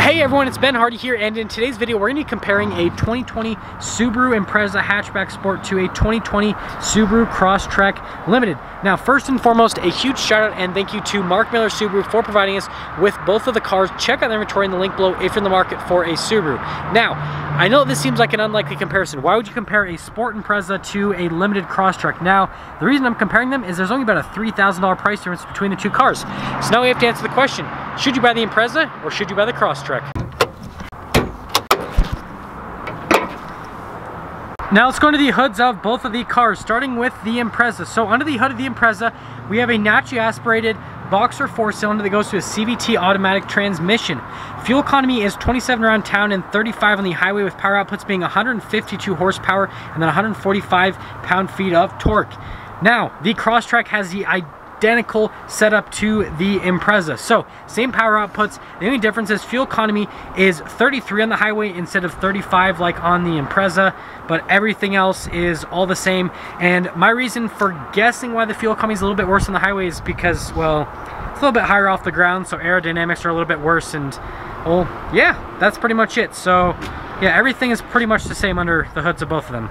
Hey everyone, it's Ben Hardy here, and in today's video we're going to be comparing a 2020 Subaru Impreza Hatchback Sport to a 2020 Subaru Crosstrek Limited. Now, first and foremost, a huge shout out and thank you to Mark Miller Subaru for providing us with both of the cars. Check out the inventory in the link below if you're in the market for a Subaru. Now, I know this seems like an unlikely comparison. Why would you compare a Sport Impreza to a Limited Crosstrek? Now, the reason I'm comparing them is there's only about a $3,000 price difference between the two cars. So now we have to answer the question, should you buy the Impreza or should you buy the Crosstrek? Now let's go into the hoods of both of the cars, starting with the Impreza. So under the hood of the Impreza, we have a naturally aspirated boxer 4-cylinder that goes to a CVT automatic transmission. Fuel economy is 27 around town and 35 on the highway, with power outputs being 152 horsepower and then 145 pound-feet of torque. Now, the Crosstrek has the identical setup to the Impreza. So, same power outputs. The only difference is fuel economy is 33 on the highway instead of 35 like on the Impreza, but everything else is all the same. And my reason for guessing why the fuel economy is a little bit worse on the highway is because, well, it's a little bit higher off the ground, so aerodynamics are a little bit worse, and, well, yeah, that's pretty much it. So, yeah, everything is pretty much the same under the hoods of both of them.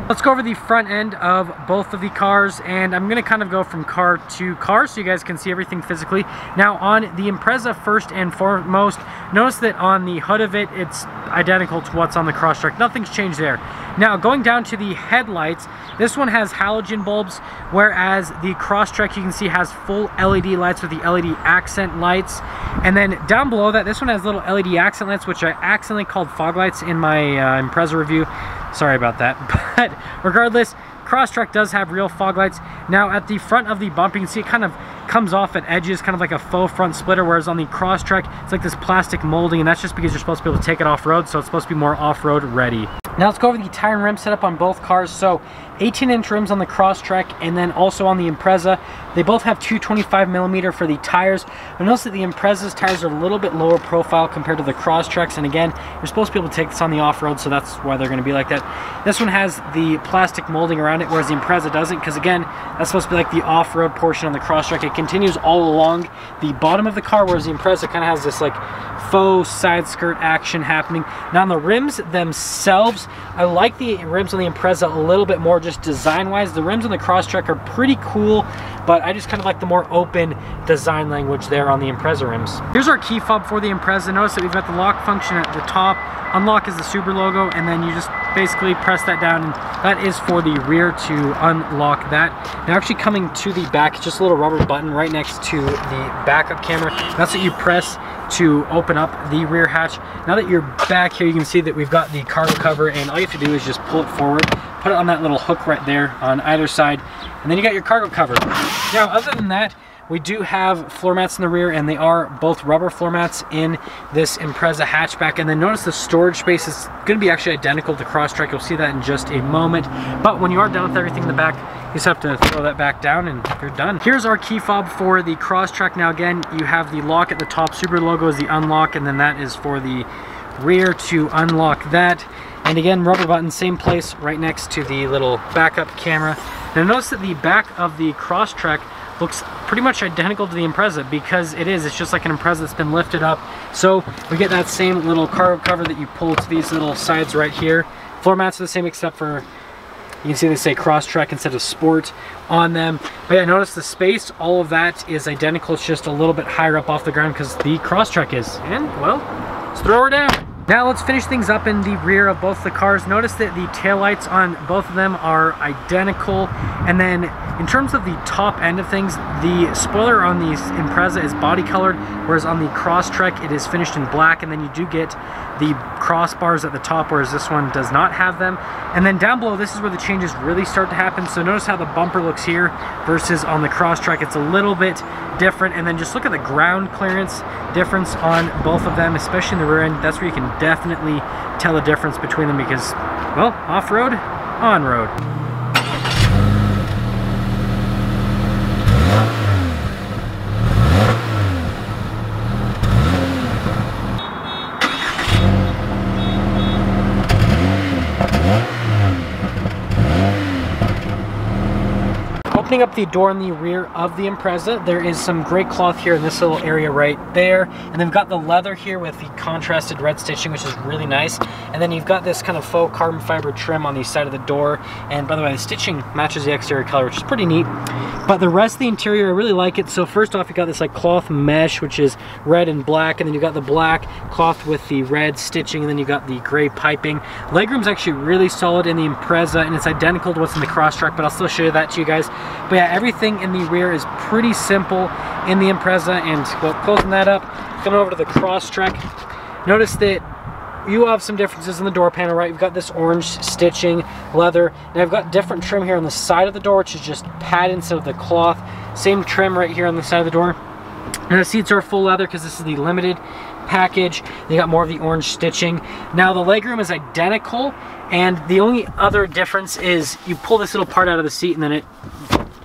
Let's go over the front end of both of the cars, and I'm going to kind of go from car to car so you guys can see everything physically. Now, on the Impreza, first and foremost, notice that on the hood of it, it's identical to what's on the Crosstrek. Nothing's changed there. Now, going down to the headlights, this one has halogen bulbs, whereas the Crosstrek, you can see, has full LED lights with the LED accent lights. And then down below that, this one has little LED accent lights, which I accidentally called fog lights in my Impreza review. Sorry about that. But regardless, Crosstrek does have real fog lights. Now, at the front of the bumper, you can see it kind of comes off at edges, kind of like a faux front splitter, whereas on the Crosstrek, it's like this plastic molding, and that's just because you're supposed to be able to take it off-road, so it's supposed to be more off-road ready. Now let's go over the tire and rim setup on both cars. So 18-inch rims on the Crosstrek, and then also on the Impreza. They both have 225mm for the tires. But notice that the Impreza's tires are a little bit lower profile compared to the Crosstrek's, and again, you're supposed to be able to take this on the off-road, so that's why they're going to be like that. This one has the plastic molding around it, whereas the Impreza doesn't, because again, that's supposed to be like the off-road portion on the Crosstrek. It continues all along the bottom of the car, whereas the Impreza kind of has this like faux side skirt action happening. Now on the rims themselves, I like the rims on the Impreza a little bit more just design-wise. The rims on the Crosstrek are pretty cool, but I just kind of like the more open design language there on the Impreza rims. Here's our key fob for the Impreza. Notice that we've got the lock function at the top. Unlock is the Subaru logo, and then you just basically press that down, and that is for the rear to unlock that. Now, actually coming to the back, it's just a little rubber button right next to the backup camera. That's what you press to open up the rear hatch. Now that you're back here, you can see that we've got the cargo cover, and all you have to do is just pull it forward, put it on that little hook right there on either side, and then you got your cargo cover. Now, other than that, we do have floor mats in the rear, and they are both rubber floor mats in this Impreza hatchback. And then notice the storage space is going to be actually identical to Crosstrek. You'll see that in just a moment. But when you are done with everything in the back, you just have to throw that back down and you're done. Here's our key fob for the Crosstrek. Now again, you have the lock at the top. Subaru logo is the unlock, and then that is for the rear to unlock that. And again, rubber button, same place, right next to the little backup camera. Now notice that the back of the Crosstrek looks pretty much identical to the Impreza, because it's just like an Impreza that's been lifted up. So we get that same little cargo cover that you pull to these little sides right here. Floor mats are the same, except for you can see they say Crosstrek instead of Sport on them. But yeah, notice the space, all of that is identical. It's just a little bit higher up off the ground because the Crosstrek is. And well, let's throw her down. Now let's finish things up in the rear of both the cars. Notice that the taillights on both of them are identical. And then in terms of the top end of things, the spoiler on the Impreza is body colored, whereas on the Crosstrek it is finished in black, and then you do get the crossbars at the top, whereas this one does not have them. And then down below, this is where the changes really start to happen. So notice how the bumper looks here versus on the Crosstrek. It's a little bit different. And then just look at the ground clearance difference on both of them, especially in the rear end. That's where you can definitely tell the difference between them, because, well, off-road, on-road. Opening up the door in the rear of the Impreza, there is some great cloth here in this little area right there. And then we've got the leather here with the contrasted red stitching, which is really nice. And then you've got this kind of faux carbon fiber trim on the side of the door. And by the way, the stitching matches the exterior color, which is pretty neat. But the rest of the interior, I really like it. So first off, you got this like cloth mesh, which is red and black. And then you got the black cloth with the red stitching. And then you got the gray piping. Legroom's actually really solid in the Impreza, and it's identical to what's in the Crosstrek, but I'll still show you that to you guys. But yeah, everything in the rear is pretty simple in the Impreza. And well, closing that up, coming over to the Crosstrek, notice that you have some differences in the door panel, right? You've got this orange stitching, leather, and I've got different trim here on the side of the door, which is just padded instead of the cloth. Same trim right here on the side of the door. And the seats are full leather because this is the limited package. You got more of the orange stitching. Now the legroom is identical, and the only other difference is you pull this little part out of the seat and then it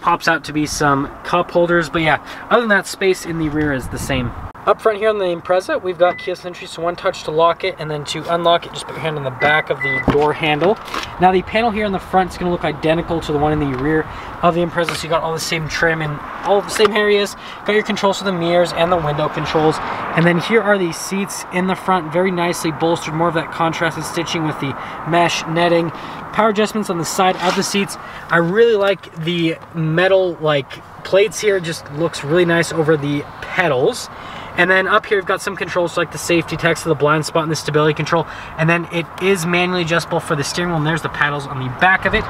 pops out to be some cup holders. But yeah, other than that, space in the rear is the same. Up front here on the Impreza, we've got keyless entry, so one touch to lock it, and then to unlock it, just put your hand on the back of the door handle. Now the panel here in the front is going to look identical to the one in the rear of the Impreza, so you got all the same trim and all of the same areas. Got your controls for the mirrors and the window controls. And then here are the seats in the front, very nicely bolstered, more of that contrasted stitching with the mesh netting. Power adjustments on the side of the seats. I really like the metal like plates here, just looks really nice over the pedals. And then up here, we've got some controls like the safety text, the blind spot, and the stability control. And then it is manually adjustable for the steering wheel, and there's the paddles on the back of it.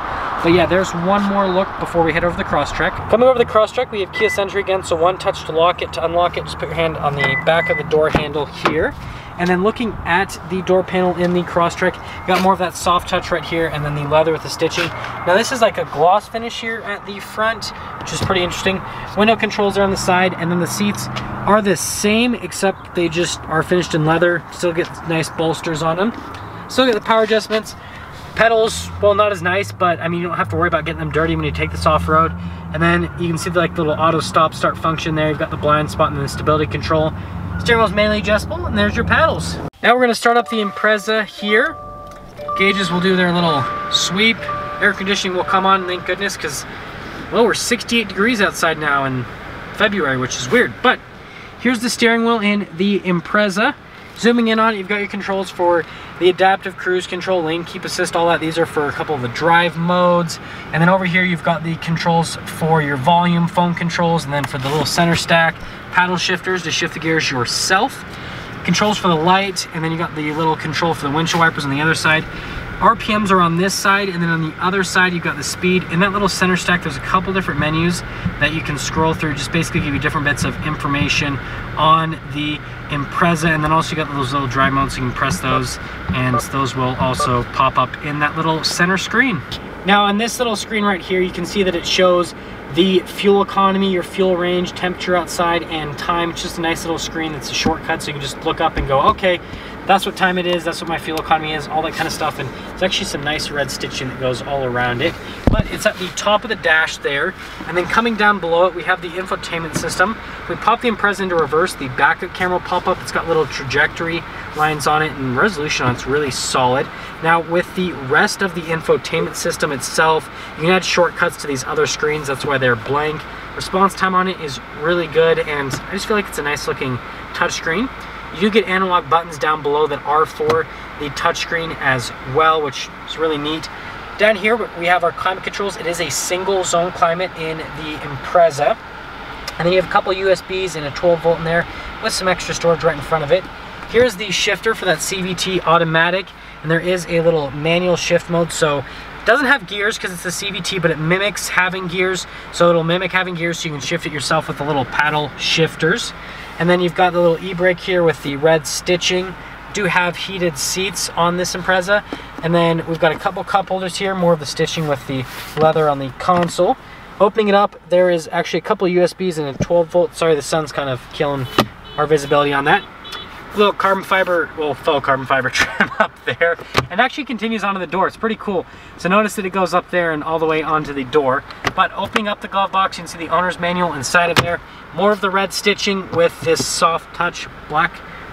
But yeah, there's one more look before we head over the Crosstrek. Coming over the Crosstrek, we have keyless entry again, so one touch to lock it. To unlock it, just put your hand on the back of the door handle here. And then looking at the door panel in the Crosstrek, you got more of that soft touch right here, and then the leather with the stitching. Now this is like a gloss finish here at the front, which is pretty interesting. Window controls are on the side, and then the seats are the same, except they just are finished in leather. Still get nice bolsters on them. Still get the power adjustments. Pedals, well, not as nice, but I mean, you don't have to worry about getting them dirty when you take this off-road. And then you can see the like little auto stop start function there. You've got the blind spot and then the stability control. Steering wheel is manually adjustable, and there's your paddles. Now we're going to start up the Impreza here. Gauges will do their little sweep. Air conditioning will come on, thank goodness, because, well, we're 68 degrees outside now in February, which is weird. But here's the steering wheel in the Impreza. Zooming in on it, you've got your controls for the adaptive cruise control, lane keep assist, all that. These are for a couple of the drive modes. And then over here, you've got the controls for your volume, phone controls, and then for the little center stack, paddle shifters to shift the gears yourself. Controls for the light, and then you got the little control for the windshield wipers on the other side. RPMs are on this side, and then on the other side you've got the speed. In that little center stack, there's a couple different menus that you can scroll through, just basically give you different bits of information on the Impreza. And then also you got those little drive modes, so you can press those, and those will also pop up in that little center screen. Now on this little screen right here, you can see that it shows the fuel economy, your fuel range, temperature outside, and time. It's just a nice little screen that's a shortcut, so you can just look up and go, okay, that's what time it is, that's what my fuel economy is, all that kind of stuff. And it's actually some nice red stitching that goes all around it. But it's at the top of the dash there. And then coming down below it, we have the infotainment system. If we pop the Impreza into reverse, the backup camera will pop up. It's got little trajectory lines on it, and resolution on it's really solid. Now with the rest of the infotainment system itself, you can add shortcuts to these other screens. That's why they're blank. Response time on it is really good, and I just feel like it's a nice looking touchscreen. You do get analog buttons down below that are for the touchscreen as well, which is really neat. Down here we have our climate controls. It is a single zone climate in the Impreza. And then you have a couple USBs and a 12 volt in there with some extra storage right in front of it. Here's the shifter for that CVT automatic, and there is a little manual shift mode. So it doesn't have gears because it's the CVT, but it mimics having gears. So it'll mimic having gears, so you can shift it yourself with the little paddle shifters. And then you've got the little e-brake here with the red stitching. Do have heated seats on this Impreza. And then we've got a couple cup holders here, more of the stitching with the leather on the console. Opening it up, there is actually a couple of USBs and a 12 volt. Sorry, the sun's kind of killing our visibility on that. Little carbon fiber, well, faux carbon fiber trim up there, and actually continues onto the door. It's pretty cool. So notice that it goes up there and all the way onto the door. But opening up the glove box, you can see the owner's manual inside of there. More of the red stitching with this soft touch black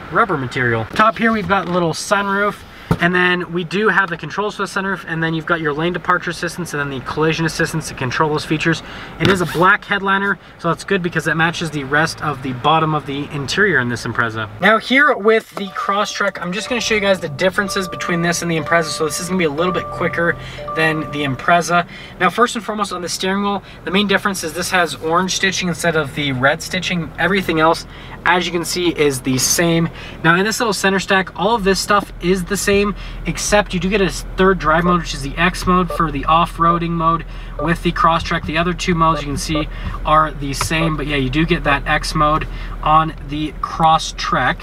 rubber material. Top here we've got a little sunroof. And then we do have the controls for the sunroof, and then you've got your lane departure assistance and then the collision assistance to control those features. It is a black headliner, so that's good because it matches the rest of the bottom of the interior in this Impreza. Now here with the Crosstrek, I'm just going to show you guys the differences between this and the Impreza. So this is going to be a little bit quicker than the Impreza. Now first and foremost on the steering wheel, the main difference is this has orange stitching instead of the red stitching. Everything else, as you can see, is the same. Now in this little center stack, all of this stuff is the same, except you do get a third drive mode, which is the X mode for the off-roading mode with the Crosstrek. The other two modes you can see are the same, but yeah, you do get that X mode on the Crosstrek.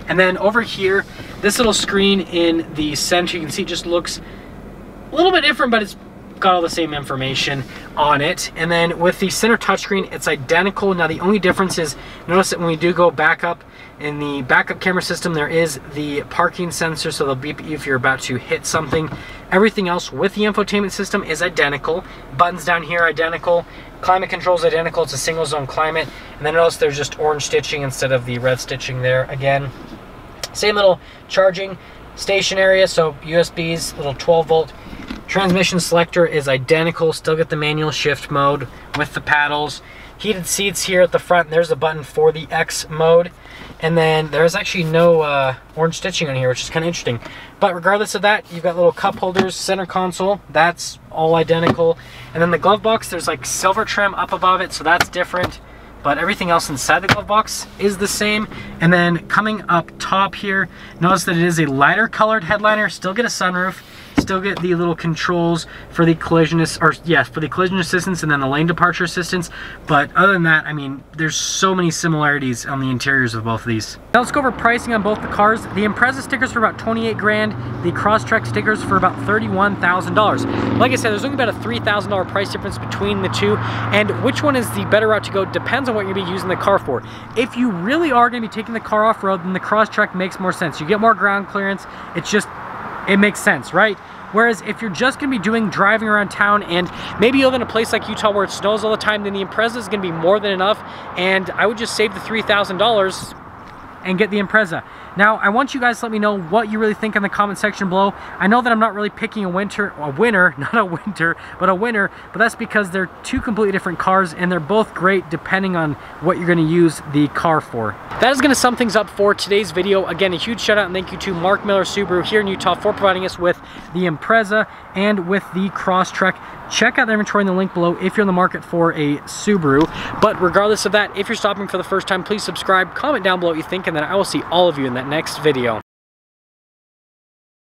And then over here, this little screen in the center, you can see it just looks a little bit different, but it's got all the same information on it. And then with the center touchscreen, it's identical. Now the only difference is, notice that when we do go back up, in the backup camera system, there is the parking sensor, so they'll beep you if you're about to hit something. Everything else with the infotainment system is identical. Buttons down here identical. Climate control is identical. It's a single zone climate. And then notice there's just orange stitching instead of the red stitching there again. Same little charging station area, so USBs, little 12 volt. Transmission selector is identical. Still get the manual shift mode with the paddles. Heated seats here at the front. There's a button for the X mode. And then there's actually no orange stitching on here, which is kind of interesting. But regardless of that, you've got little cup holders, center console, that's all identical. And then the glove box, there's like silver trim up above it, so that's different. But everything else inside the glove box is the same. And then coming up top here, notice that it is a lighter colored headliner, still get a sunroof, still get the little controls for the collision assistance and then the lane departure assistance. But other than that, I mean, there's so many similarities on the interiors of both of these. Now let's go over pricing on both the cars. The Impreza stickers for about 28 grand, the Crosstrek stickers for about $31,000. Like I said, there's only about a $3,000 price difference between the two, and which one is the better route to go depends on what you're going to be using the car for. If you really are going to be taking the car off-road, then the Crosstrek makes more sense. You get more ground clearance. It makes sense, right? Whereas if you're just going to be driving around town, and maybe you live in a place like Utah where it snows all the time, then the Impreza is going to be more than enough, and I would just save the $3,000 and get the Impreza. Now, I want you guys to let me know what you really think in the comment section below. I know that I'm not really picking a winner, but that's because they're two completely different cars, and they're both great depending on what you're going to use the car for. That is going to sum things up for today's video. Again, a huge shout out and thank you to Mark Miller Subaru here in Utah for providing us with the Impreza and with the Crosstrek. Check out the inventory in the link below if you're in the market for a Subaru. But regardless of that, if you're stopping for the first time, please subscribe, comment down below what you think, and then I will see all of you in that next video.